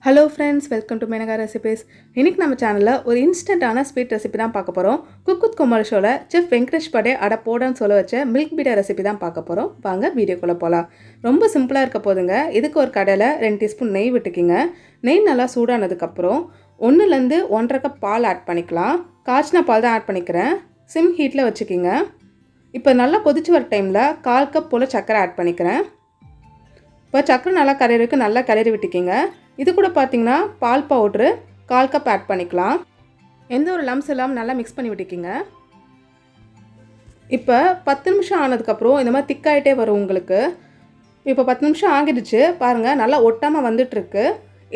Hello friends, welcome to Menaka Recipes. இன்னைக்கு நம்ம சேனல்ல ஒரு இன்ஸ்டன்ட்டான ஸ்வீட் ரெசிபி தான் பார்க்க போறோம். குக் வித் கோமாளி ஷோல செஃப் வெங்கடேஷ் படே அட போடான்னு சொல்ல வச்ச மில்க் பீடா ரெசிபி தான் பார்க்க போறோம். வாங்க வீடியோக்குள்ள போலாம். ரொம்ப சிம்பிளா இருக்க போதுங்க. இதுக்கு ஒரு கடாயில 2 டீஸ்பூன் நெய் விட்டுக்கிங்க. நெய் நல்லா சூடானதுக்கு அப்புறம் 1 ல இருந்து 1.5 கப் பால் ஆட் பண்ணிக்கலாம். காய்ச்சின பால் தான் ஆட் பண்ணிக்கிறேன். சிம் ஹீட்ல வச்சுக்கிங்க. இப்போ நல்லா கொதிச்சு வர டைம்ல 1/4 கப் போல சர்க்கரை ஆட் பண்ணிக்கிறேன். இப்போ சர்க்கரை நல்லா கரையிறதுக்கு நல்லா கிளறி விட்டுக்கிங்க. இது கூட பார்த்தீங்கன்னா பால் பவுட்ரு 1/4 கப் ஆட் பண்ணிக்கலாம். எந்த ஒரு லம்ஸ் இல்லாமல் நல்லா மிக்ஸ் பண்ணி விட்டுக்கிங்க. இப்போ 10 நிமிஷம் ஆனதுக்கப்புறம் இந்த மாதிரி திக்காயிட்டே வரும் உங்களுக்கு. இப்போ 10 நிமிஷம் ஆகிடுச்சு பாருங்கள், நல்லா ஒட்டாமல் வந்துட்டுருக்கு.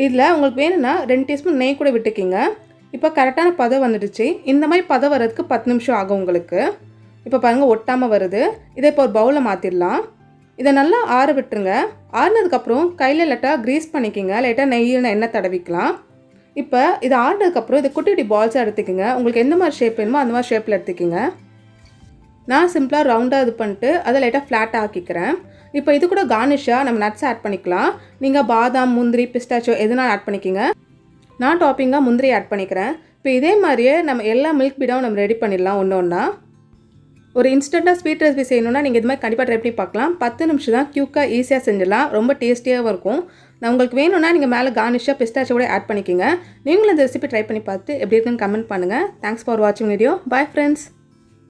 இதில் உங்களுக்கு வேணும்னா 2 டீஸ்பூன் நெய் கூட விட்டுக்கிங்க. இப்போ கரெக்டான பதம் வந்துடுச்சு. இந்த மாதிரி பதம் வர்றதுக்கு 10 நிமிஷம் ஆகும் உங்களுக்கு. இப்போ பாருங்கள் ஒட்டாமல் வருது. இதை இப்போ ஒரு பவுலில் மாற்றிடலாம். இதை நல்லா ஆற விட்டுருங்க. ஆறினதுக்கப்புறம் கையில் லைட்டாக க்ரீஸ் பண்ணிக்கிங்க. லைட்டாக நெய்யில் எண்ணெய் தடவிக்கலாம். இப்போ இது ஆறினதுக்கப்புறம் இதை குட்டி குட்டி பால்ஸாக எடுத்துக்கிங்க. உங்களுக்கு எந்த மாதிரி ஷேப் வேணுமோ அந்த மாதிரி ஷேப்பில் எடுத்துக்கிங்க. நான் சிம்பிளாக ரவுண்டாக இது பண்ணிட்டு அதை லைட்டாக ஃப்ளாட்டாக ஆக்கிக்கிறேன். இப்போ இது கூட கார்னிஷாக நம்ம நட்ஸ் ஆட் பண்ணிக்கலாம். நீங்கள் பாதாம், முந்திரி, பிஸ்டாச்சோ எதுனாலும் ஆட் பண்ணிக்கிங்க. நான் டாப்பிங்காக முந்திரி ஆட் பண்ணிக்கிறேன். இப்போ இதே மாதிரியே நம்ம எல்லா மில்க் பீடாவும் நம்ம ரெடி பண்ணிடலாம் ஒன்று ஒன்றா. ஒரு இன்ஸ்டண்ட்டாக ஸ்வீட் ரெசிபி செய்யணுன்னா நீங்கள் இது மாதிரி கண்டிப்பாக ட்ரை பண்ணி பார்க்கலாம். 10 நிமிஷம் தான் க்யூக்காக ஈஸியாக செஞ்சிடலாம். ரொம்ப டேஸ்டியாகவும் இருக்கும். நான் உங்களுக்கு வேணும்னா நீங்கள் மேலே கார்னிஷாக பிஸ்டாச்சோ கூட ஆட் பண்ணிக்கிங்க. நீங்களும் இந்த ரெசிபி ட்ரை பண்ணி பார்த்து எப்படி இருக்குன்னு கமெண்ட் பண்ணுங்கள். தேங்க்ஸ் ஃபார் வாட்சிங் வீடியோ. Bye friends.